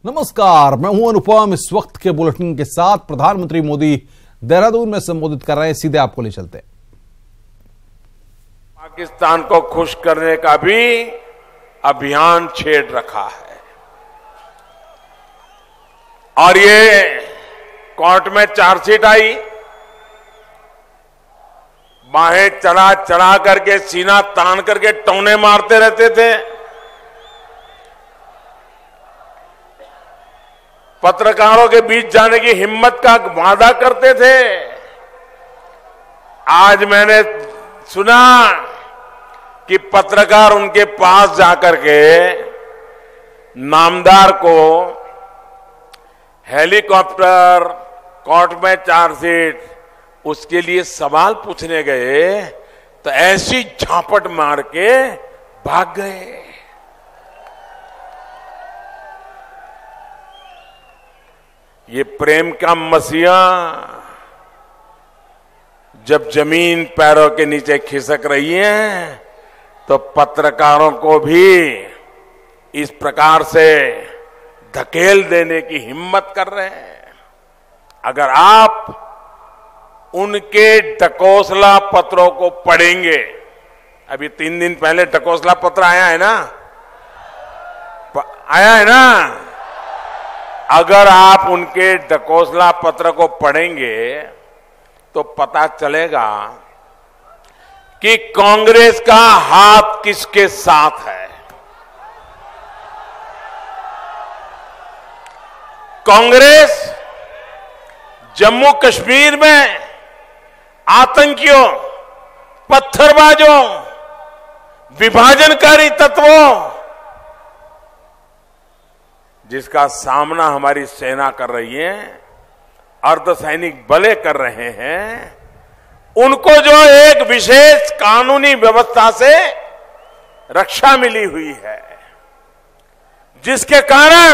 नमस्कार, मैं हूं अनुपम। इस वक्त के बुलेटिन के साथ प्रधानमंत्री मोदी देहरादून में संबोधित कर रहे हैं। सीधे आपको ले चलते हैं। पाकिस्तान को खुश करने का भी अभियान छेड़ रखा है और ये कोर्ट में चार्जशीट आई, बाहें चढ़ा चढ़ा करके सीना तान करके टौने मारते रहते थे। पत्रकारों के बीच जाने की हिम्मत का वादा करते थे। आज मैंने सुना कि पत्रकार उनके पास जाकर के नामदार को हेलीकॉप्टर, कोर्ट में चार्जशीट, उसके लिए सवाल पूछने गए तो ऐसी झापट मार के भाग गए। ये प्रेम का मसीहा जब जमीन पैरों के नीचे खिसक रही है तो पत्रकारों को भी इस प्रकार से धकेल देने की हिम्मत कर रहे हैं। अगर आप उनके ढकोसला पत्रों को पढ़ेंगे, अभी 3 दिन पहले ढकोसला पत्र आया है ना, अगर आप उनके ढकोसला पत्र को पढ़ेंगे तो पता चलेगा कि कांग्रेस का हाथ किसके साथ है। कांग्रेस जम्मू कश्मीर में आतंकियों, पत्थरबाजों, विभाजनकारी तत्वों, जिसका सामना हमारी सेना कर रही है, अर्धसैनिक बले कर रहे हैं, उनको जो एक विशेष कानूनी व्यवस्था से रक्षा मिली हुई है, जिसके कारण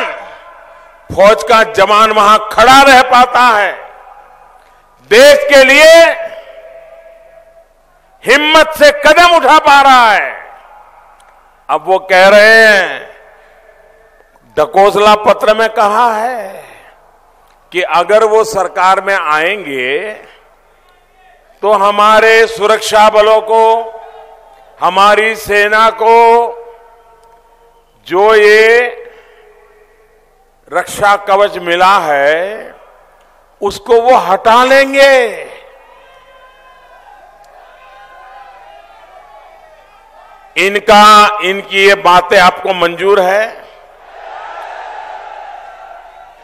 फौज का जवान वहां खड़ा रह पाता है, देश के लिए हिम्मत से कदम उठा पा रहा है। अब वो कह रहे हैं, ढकोसला पत्र में कहा है कि अगर वो सरकार में आएंगे तो हमारे सुरक्षा बलों को, हमारी सेना को जो ये रक्षा कवच मिला है उसको वो हटा लेंगे। इनकी ये बातें आपको मंजूर है?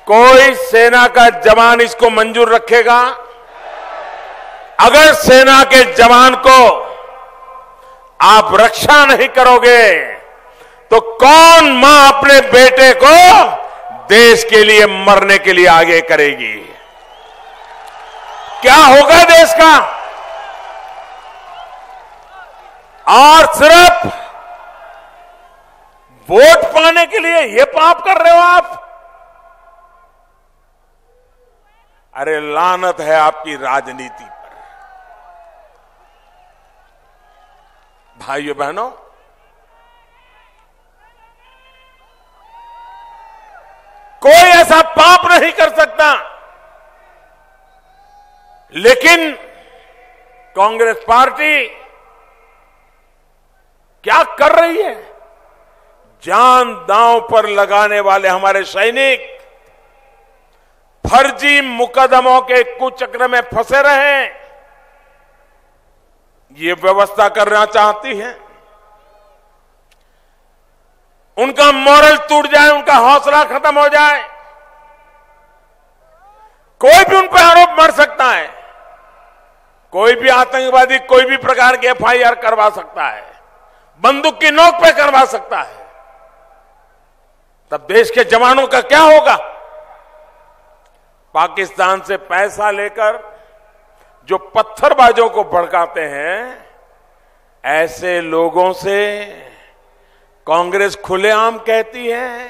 कोई सेना का जवान इसको मंजूर रखेगा? अगर सेना के जवान को आप रक्षा नहीं करोगे तो कौन मां अपने बेटे को देश के लिए मरने के लिए आगे करेगी? क्या होगा देश का? और सिर्फ वोट पाने के लिए ये पाप कर रहे हो आप? अरे लानत है आपकी राजनीति पर। भाइयों बहनों, कोई ऐसा पाप नहीं कर सकता, लेकिन कांग्रेस पार्टी क्या कर रही है? जान दांव पर लगाने वाले हमारे सैनिक फर्जी मुकदमों के कुचक्र में फंसे रहे, ये व्यवस्था करना चाहती है। उनका मोरल टूट जाए, उनका हौसला खत्म हो जाए। कोई भी उन पर आरोप मर सकता है, कोई भी आतंकवादी कोई भी प्रकार की एफआईआर करवा सकता है, बंदूक की नोक पे करवा सकता है। तब देश के जवानों का क्या होगा? पाकिस्तान से पैसा लेकर जो पत्थरबाजों को भड़काते हैं, ऐसे लोगों से कांग्रेस खुलेआम कहती है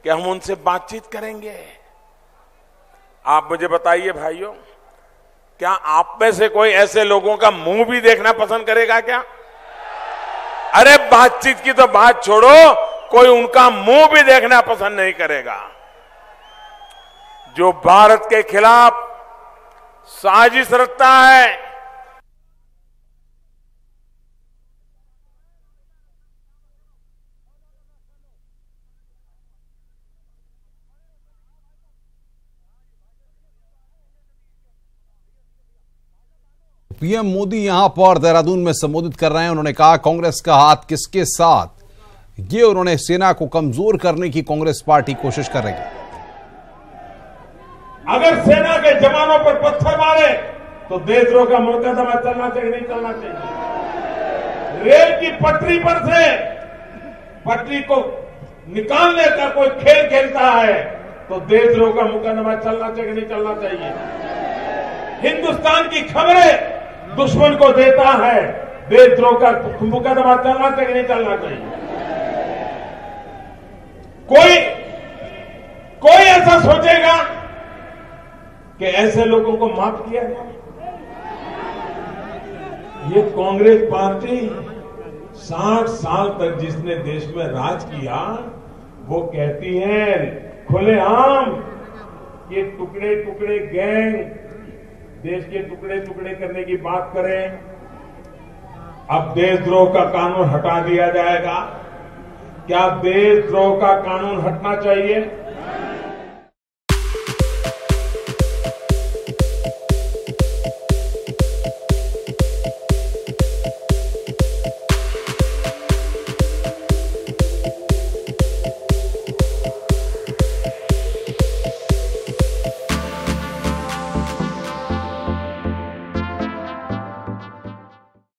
कि हम उनसे बातचीत करेंगे। आप मुझे बताइए भाइयों, क्या आप में से कोई ऐसे लोगों का मुंह भी देखना पसंद करेगा क्या? अरे बातचीत की तो बात छोड़ो, कोई उनका मुंह भी देखना पसंद नहीं करेगा। जो भारत के खिलाफ साजिश रचता है, पीएम मोदी यहां पर देहरादून में संबोधित कर रहे हैं। उन्होंने कहा कांग्रेस का हाथ किसके साथ, ये उन्होंने सेना को कमजोर करने की कांग्रेस पार्टी कोशिश कर रही है। अगर सेना के जवानों पर पत्थर मारे तो देशद्रोह का मुकदमा चलना चाहिए, नहीं चलना चाहिए। रेल की पटरी पर से पटरी को निकालने का कोई खेल खेलता है तो देशद्रोह का मुकदमा चलना चाहिए, नहीं चलना चाहिए। हिंदुस्तान की खबरें दुश्मन को देता है, देशद्रोह का मुकदमा चलना चाहिए, नहीं चलना चाहिए। कोई ऐसा सोचेगा कि ऐसे लोगों को माफ किया जाए? ये कांग्रेस पार्टी 60 साल तक जिसने देश में राज किया, वो कहती है खुलेआम ये टुकड़े टुकड़े गैंग देश के टुकड़े टुकड़े करने की बात करें। अब देशद्रोह का कानून हटा दिया जाएगा। क्या देशद्रोह का कानून हटना चाहिए?